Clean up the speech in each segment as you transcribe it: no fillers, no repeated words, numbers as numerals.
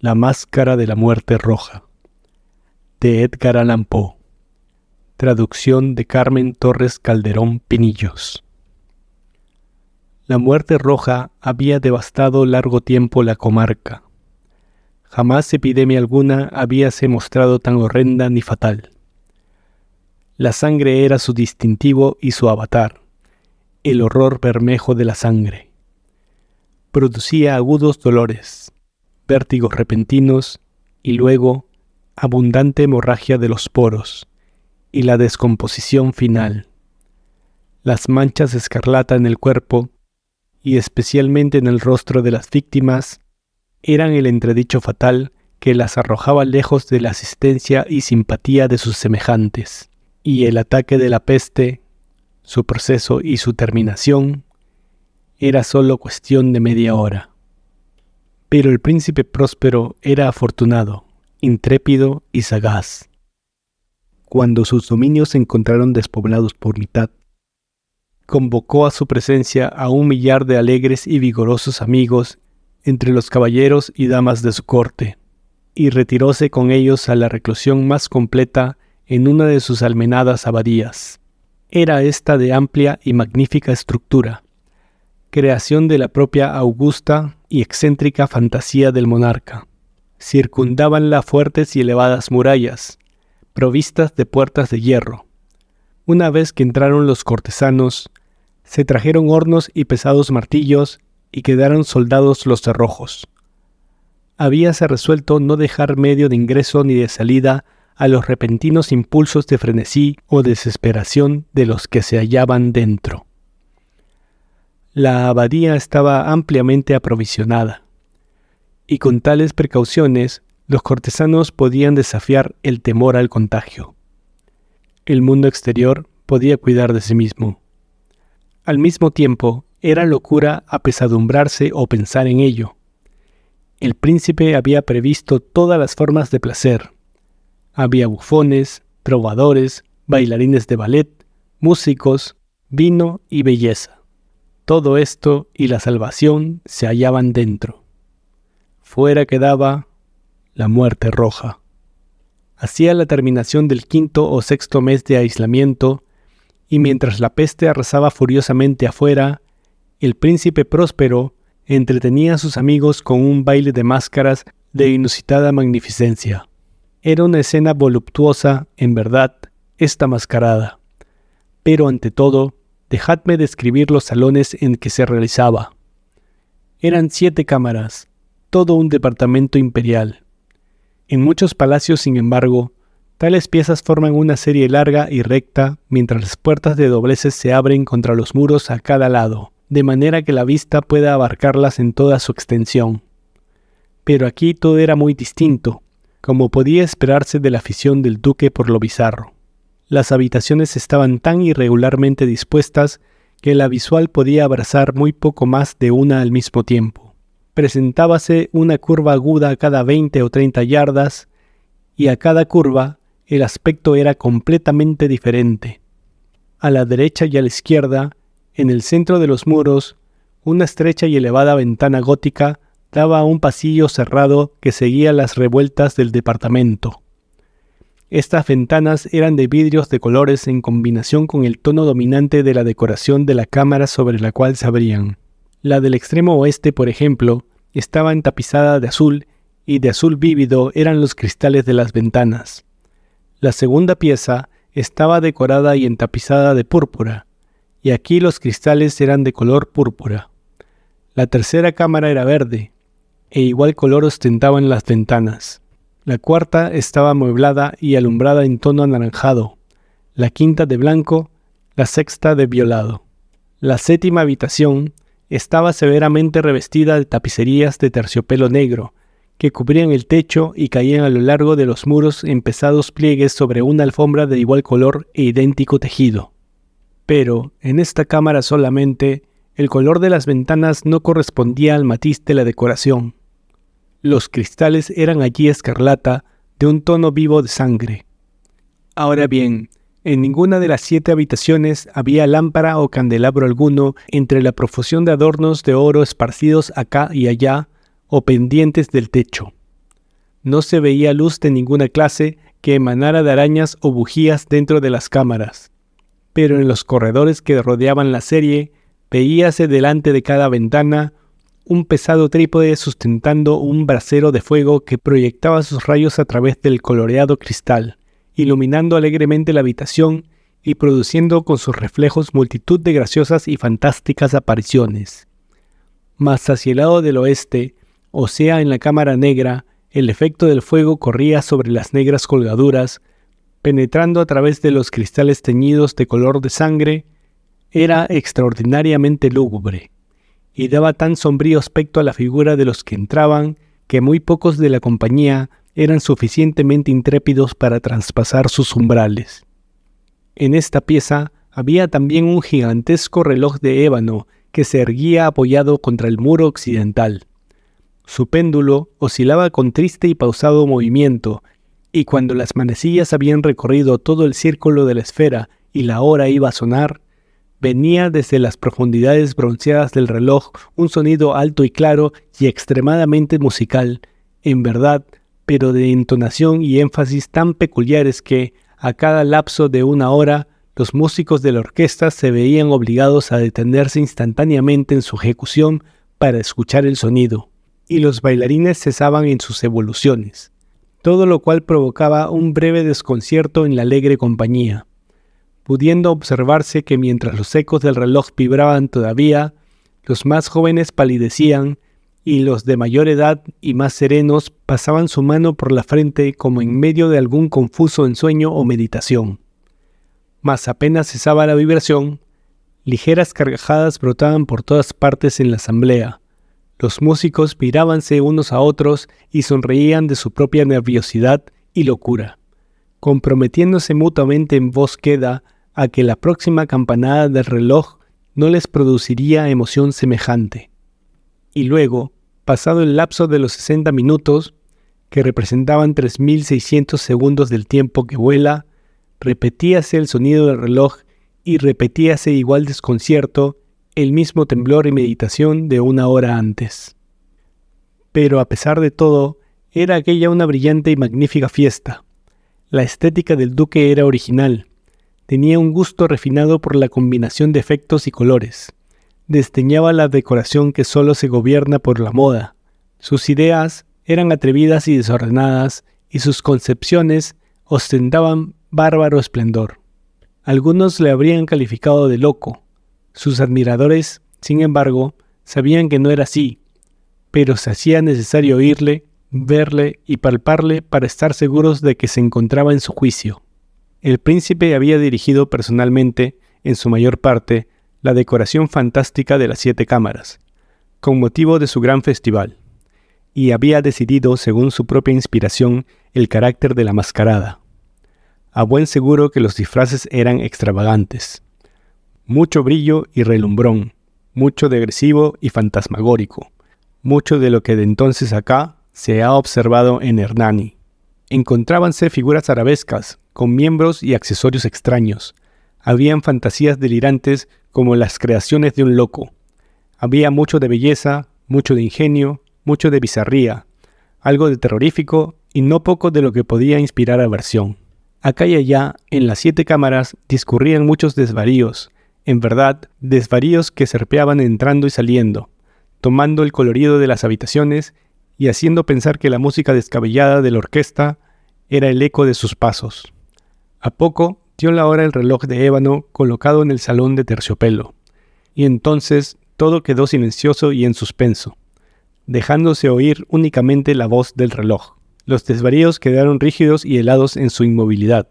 La máscara de la muerte roja, de Edgar Allan Poe. Traducción de Carmen Torres Calderón Pinillos. La muerte roja había devastado largo tiempo la comarca. Jamás epidemia alguna habíase mostrado tan horrenda ni fatal. La sangre era su distintivo y su avatar, el horror bermejo de la sangre. Producía agudos dolores, vértigos repentinos y luego abundante hemorragia de los poros y la descomposición final. Las manchas escarlata en el cuerpo y especialmente en el rostro de las víctimas eran el entredicho fatal que las arrojaba lejos de la asistencia y simpatía de sus semejantes, y el ataque de la peste, su proceso y su terminación, era solo cuestión de media hora. Pero el príncipe Próspero era afortunado, intrépido y sagaz. Cuando sus dominios se encontraron despoblados por mitad, convocó a su presencia a 1 millar de alegres y vigorosos amigos entre los caballeros y damas de su corte, y retiróse con ellos a la reclusión más completa en una de sus almenadas abadías. Era esta de amplia y magnífica estructura, creación de la propia augusta y excéntrica fantasía del monarca. Circundábanla fuertes y elevadas murallas, provistas de puertas de hierro. Una vez que entraron los cortesanos, se trajeron hornos y pesados martillos y quedaron soldados los cerrojos. Habíase resuelto no dejar medio de ingreso ni de salida a los repentinos impulsos de frenesí o desesperación de los que se hallaban dentro. La abadía estaba ampliamente aprovisionada, y con tales precauciones los cortesanos podían desafiar el temor al contagio. El mundo exterior podía cuidar de sí mismo. Al mismo tiempo, era locura apesadumbrarse o pensar en ello. El príncipe había previsto todas las formas de placer. Había bufones, trovadores, bailarines de ballet, músicos, vino y belleza. Todo esto y la salvación se hallaban dentro. Fuera quedaba la muerte roja. Hacía la terminación del 5º o 6º mes de aislamiento, y mientras la peste arrasaba furiosamente afuera, el príncipe Próspero entretenía a sus amigos con un baile de máscaras de inusitada magnificencia. Era una escena voluptuosa, en verdad, esta mascarada. Pero ante todo, dejadme describir los salones en que se realizaba. Eran 7 cámaras, todo un departamento imperial. En muchos palacios, sin embargo, tales piezas forman una serie larga y recta, mientras las puertas de dobleces se abren contra los muros a cada lado, de manera que la vista pueda abarcarlas en toda su extensión. Pero aquí todo era muy distinto, como podía esperarse de la afición del duque por lo bizarro. Las habitaciones estaban tan irregularmente dispuestas que la visual podía abrazar muy poco más de una al mismo tiempo. Presentábase una curva aguda a cada 20 o 30 yardas, y a cada curva el aspecto era completamente diferente. A la derecha y a la izquierda, en el centro de los muros, una estrecha y elevada ventana gótica daba a un pasillo cerrado que seguía las revueltas del departamento. Estas ventanas eran de vidrios de colores en combinación con el tono dominante de la decoración de la cámara sobre la cual se abrían. La del extremo oeste, por ejemplo, estaba entapizada de azul, y de azul vívido eran los cristales de las ventanas. La segunda pieza estaba decorada y entapizada de púrpura, y aquí los cristales eran de color púrpura. La tercera cámara era verde, e igual color ostentaban las ventanas. La cuarta estaba amueblada y alumbrada en tono anaranjado, la quinta de blanco, la sexta de violado. La 7ª habitación estaba severamente revestida de tapicerías de terciopelo negro, que cubrían el techo y caían a lo largo de los muros en pesados pliegues sobre una alfombra de igual color e idéntico tejido. Pero, en esta cámara solamente, el color de las ventanas no correspondía al matiz de la decoración. Los cristales eran allí escarlata, de un tono vivo de sangre. Ahora bien, en ninguna de las 7 habitaciones había lámpara o candelabro alguno entre la profusión de adornos de oro esparcidos acá y allá o pendientes del techo. No se veía luz de ninguna clase que emanara de arañas o bujías dentro de las cámaras, pero en los corredores que rodeaban la serie veíase delante de cada ventana un pesado trípode sustentando un brasero de fuego que proyectaba sus rayos a través del coloreado cristal, iluminando alegremente la habitación y produciendo con sus reflejos multitud de graciosas y fantásticas apariciones. Mas hacia el lado del oeste, o sea en la cámara negra, el efecto del fuego corría sobre las negras colgaduras, penetrando a través de los cristales teñidos de color de sangre. Era extraordinariamente lúgubre, y daba tan sombrío aspecto a la figura de los que entraban, que muy pocos de la compañía eran suficientemente intrépidos para traspasar sus umbrales. En esta pieza había también un gigantesco reloj de ébano que se erguía apoyado contra el muro occidental. Su péndulo oscilaba con triste y pausado movimiento, y cuando las manecillas habían recorrido todo el círculo de la esfera y la hora iba a sonar, venía desde las profundidades bronceadas del reloj un sonido alto y claro y extremadamente musical, en verdad, pero de entonación y énfasis tan peculiares que, a cada lapso de una hora, los músicos de la orquesta se veían obligados a detenerse instantáneamente en su ejecución para escuchar el sonido, y los bailarines cesaban en sus evoluciones, todo lo cual provocaba un breve desconcierto en la alegre compañía, pudiendo observarse que mientras los ecos del reloj vibraban todavía, los más jóvenes palidecían y los de mayor edad y más serenos pasaban su mano por la frente como en medio de algún confuso ensueño o meditación. Mas apenas cesaba la vibración, ligeras carcajadas brotaban por todas partes en la asamblea. Los músicos mirábanse unos a otros y sonreían de su propia nerviosidad y locura, comprometiéndose mutuamente en voz queda a que la próxima campanada del reloj no les produciría emoción semejante. Y luego, pasado el lapso de los 60 minutos, que representaban 3.600 segundos del tiempo que vuela, repetíase el sonido del reloj y repetíase igual desconcierto, el mismo temblor y meditación de una hora antes. Pero a pesar de todo, era aquella una brillante y magnífica fiesta. La estética del duque era original. Tenía un gusto refinado por la combinación de efectos y colores. Desdeñaba la decoración que solo se gobierna por la moda. Sus ideas eran atrevidas y desordenadas, y sus concepciones ostentaban bárbaro esplendor. Algunos le habrían calificado de loco. Sus admiradores, sin embargo, sabían que no era así, pero se hacía necesario oírle, verle y palparle para estar seguros de que se encontraba en su juicio. El príncipe había dirigido personalmente, en su mayor parte, la decoración fantástica de las 7 cámaras, con motivo de su gran festival, y había decidido, según su propia inspiración, el carácter de la mascarada. A buen seguro que los disfraces eran extravagantes. Mucho brillo y relumbrón, mucho de agresivo y fantasmagórico, mucho de lo que de entonces acá se ha observado en Hernani. Encontrábanse figuras arabescas, con miembros y accesorios extraños. Habían fantasías delirantes como las creaciones de un loco. Había mucho de belleza, mucho de ingenio, mucho de bizarría, algo de terrorífico y no poco de lo que podía inspirar aversión. Acá y allá, en las 7 cámaras, discurrían muchos desvaríos, en verdad, desvaríos que serpeaban entrando y saliendo, tomando el colorido de las habitaciones y haciendo pensar que la música descabellada de la orquesta era el eco de sus pasos. A poco dio la hora el reloj de ébano colocado en el salón de terciopelo, y entonces todo quedó silencioso y en suspenso, dejándose oír únicamente la voz del reloj. Los desvaríos quedaron rígidos y helados en su inmovilidad,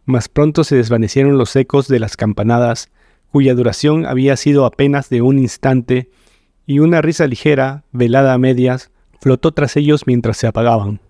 mas pronto se desvanecieron los ecos de las campanadas, cuya duración había sido apenas de un instante, y una risa ligera, velada a medias, flotó tras ellos mientras se apagaban.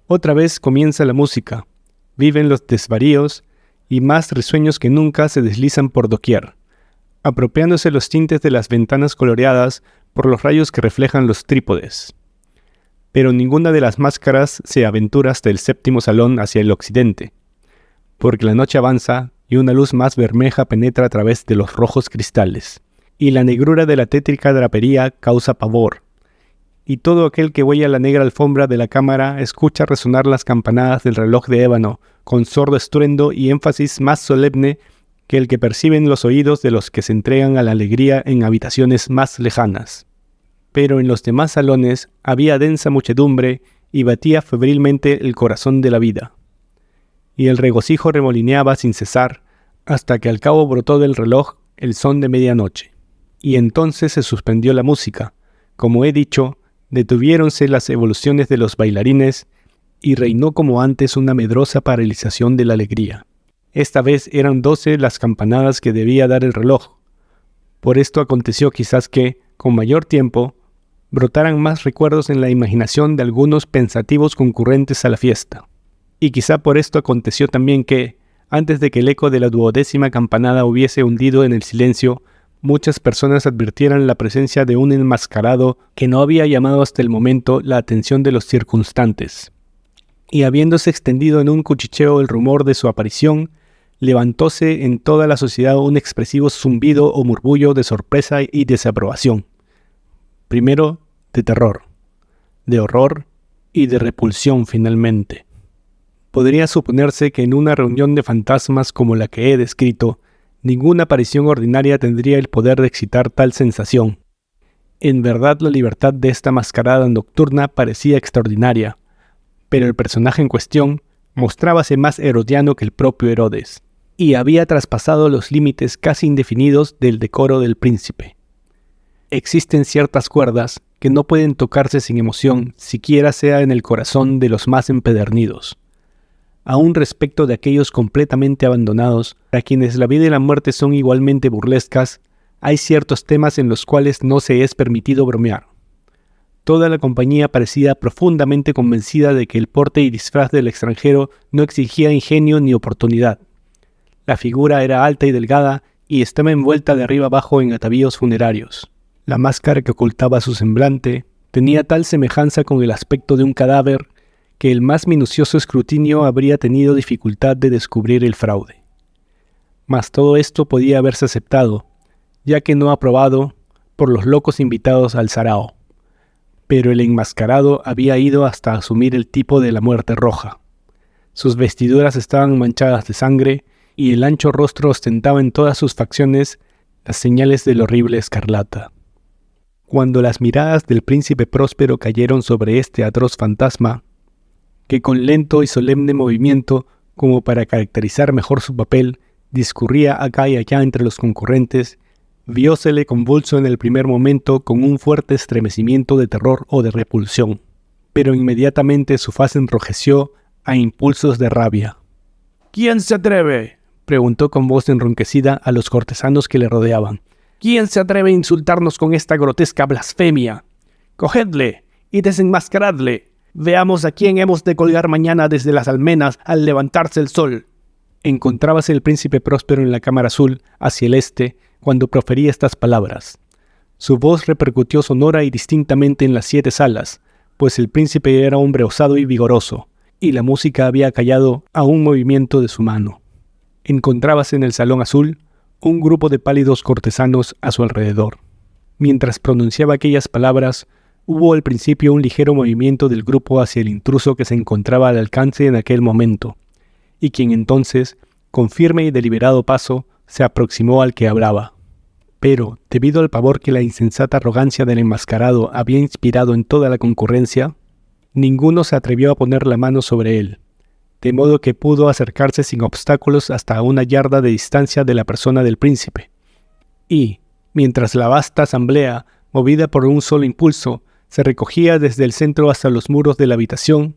Otra vez comienza la música, viven los desvaríos, y más risueños que nunca se deslizan por doquier, apropiándose los tintes de las ventanas coloreadas por los rayos que reflejan los trípodes. Pero ninguna de las máscaras se aventura hasta el 7º salón hacia el occidente, porque la noche avanza y una luz más bermeja penetra a través de los rojos cristales, y la negrura de la tétrica drapería causa pavor, y todo aquel que huella la negra alfombra de la cámara escucha resonar las campanadas del reloj de ébano, con sordo estruendo y énfasis más solemne que el que perciben los oídos de los que se entregan a la alegría en habitaciones más lejanas. Pero en los demás salones había densa muchedumbre y batía febrilmente el corazón de la vida. Y el regocijo remolineaba sin cesar, hasta que al cabo brotó del reloj el son de medianoche. Y entonces se suspendió la música. Como he dicho, detuviéronse las evoluciones de los bailarines y reinó como antes una medrosa paralización de la alegría. Esta vez eran 12 las campanadas que debía dar el reloj. Por esto aconteció quizás que, con mayor tiempo, brotaran más recuerdos en la imaginación de algunos pensativos concurrentes a la fiesta. Y quizá por esto aconteció también que, antes de que el eco de la 12ª campanada hubiese hundido en el silencio, muchas personas advirtieran la presencia de un enmascarado que no había llamado hasta el momento la atención de los circunstantes. Y habiéndose extendido en un cuchicheo el rumor de su aparición, levantóse en toda la sociedad un expresivo zumbido o murmullo de sorpresa y desaprobación. Primero, de terror, de horror y de repulsión finalmente. Podría suponerse que en una reunión de fantasmas como la que he descrito, ninguna aparición ordinaria tendría el poder de excitar tal sensación. En verdad, la libertad de esta mascarada nocturna parecía extraordinaria, pero el personaje en cuestión mostrábase más herodiano que el propio Herodes, y había traspasado los límites casi indefinidos del decoro del príncipe. Existen ciertas cuerdas que no pueden tocarse sin emoción, siquiera sea en el corazón de los más empedernidos. Aún respecto de aquellos completamente abandonados, para quienes la vida y la muerte son igualmente burlescas, hay ciertos temas en los cuales no se es permitido bromear. Toda la compañía parecía profundamente convencida de que el porte y disfraz del extranjero no exigía ingenio ni oportunidad. La figura era alta y delgada y estaba envuelta de arriba abajo en atavíos funerarios. La máscara que ocultaba su semblante tenía tal semejanza con el aspecto de un cadáver que el más minucioso escrutinio habría tenido dificultad de descubrir el fraude. Mas todo esto podía haberse aceptado, ya que no aprobado por los locos invitados al sarao. Pero el enmascarado había ido hasta asumir el tipo de la muerte roja. Sus vestiduras estaban manchadas de sangre y el ancho rostro ostentaba en todas sus facciones las señales del horrible escarlata. Cuando las miradas del príncipe próspero cayeron sobre este atroz fantasma, que con lento y solemne movimiento, como para caracterizar mejor su papel, discurría acá y allá entre los concurrentes, viósele convulso en el primer momento con un fuerte estremecimiento de terror o de repulsión, pero inmediatamente su faz enrojeció a impulsos de rabia. «¿Quién se atreve?», preguntó con voz enronquecida a los cortesanos que le rodeaban. «¿Quién se atreve a insultarnos con esta grotesca blasfemia? Cogedle y desenmascaradle. Veamos a quién hemos de colgar mañana desde las almenas al levantarse el sol». Encontrábase el príncipe próspero en la cámara azul, hacia el este, cuando profería estas palabras. Su voz repercutió sonora y distintamente en las 7 salas, pues el príncipe era hombre osado y vigoroso, y la música había callado a un movimiento de su mano. Encontrábase en el salón azul un grupo de pálidos cortesanos a su alrededor. Mientras pronunciaba aquellas palabras, hubo al principio un ligero movimiento del grupo hacia el intruso que se encontraba al alcance en aquel momento, y quien entonces, con firme y deliberado paso, se aproximó al que hablaba. Pero, debido al pavor que la insensata arrogancia del enmascarado había inspirado en toda la concurrencia, ninguno se atrevió a poner la mano sobre él, de modo que pudo acercarse sin obstáculos hasta una yarda de distancia de la persona del príncipe. Y, mientras la vasta asamblea, movida por un solo impulso, se recogía desde el centro hasta los muros de la habitación,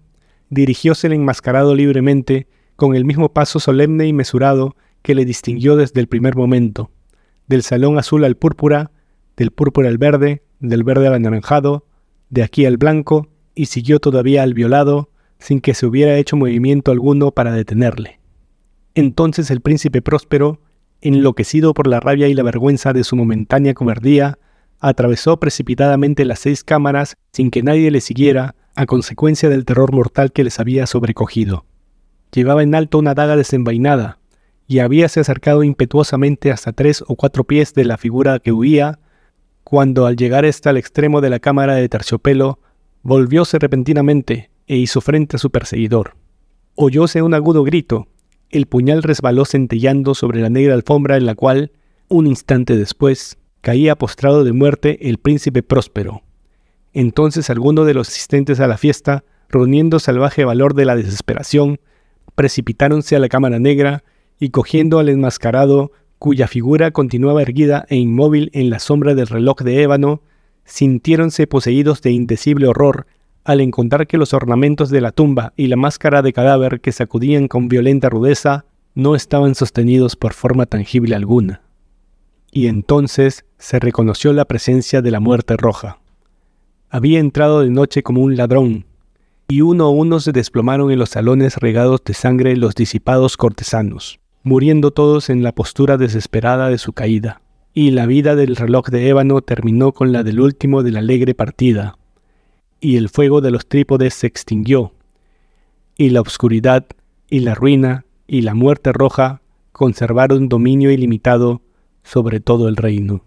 dirigióse el enmascarado libremente, con el mismo paso solemne y mesurado que le distinguió desde el primer momento, del salón azul al púrpura, del púrpura al verde, del verde al anaranjado, de aquí al blanco, y siguió todavía al violado, sin que se hubiera hecho movimiento alguno para detenerle. Entonces el príncipe próspero, enloquecido por la rabia y la vergüenza de su momentánea cobardía, atravesó precipitadamente las 6 cámaras sin que nadie le siguiera, a consecuencia del terror mortal que les había sobrecogido. Llevaba en alto una daga desenvainada, y habíase acercado impetuosamente hasta 3 o 4 pies de la figura que huía, cuando al llegar ésta al extremo de la cámara de Terciopelo, volvióse repentinamente e hizo frente a su perseguidor. Oyóse un agudo grito. El puñal resbaló centellando sobre la negra alfombra en la cual, un instante después, caía postrado de muerte el príncipe Próspero. Entonces algunos de los asistentes a la fiesta, reuniendo salvaje valor de la desesperación, precipitáronse a la cámara negra y cogiendo al enmascarado, cuya figura continuaba erguida e inmóvil en la sombra del reloj de ébano, sintiéronse poseídos de indecible horror al encontrar que los ornamentos de la tumba y la máscara de cadáver que sacudían con violenta rudeza no estaban sostenidos por forma tangible alguna. Y entonces se reconoció la presencia de la muerte roja. Había entrado de noche como un ladrón, y uno a uno se desplomaron en los salones regados de sangre los disipados cortesanos, muriendo todos en la postura desesperada de su caída, y la vida del reloj de ébano terminó con la del último de la alegre partida, y el fuego de los trípodes se extinguió, y la obscuridad, y la ruina, y la muerte roja conservaron dominio ilimitado sobre todo el reino.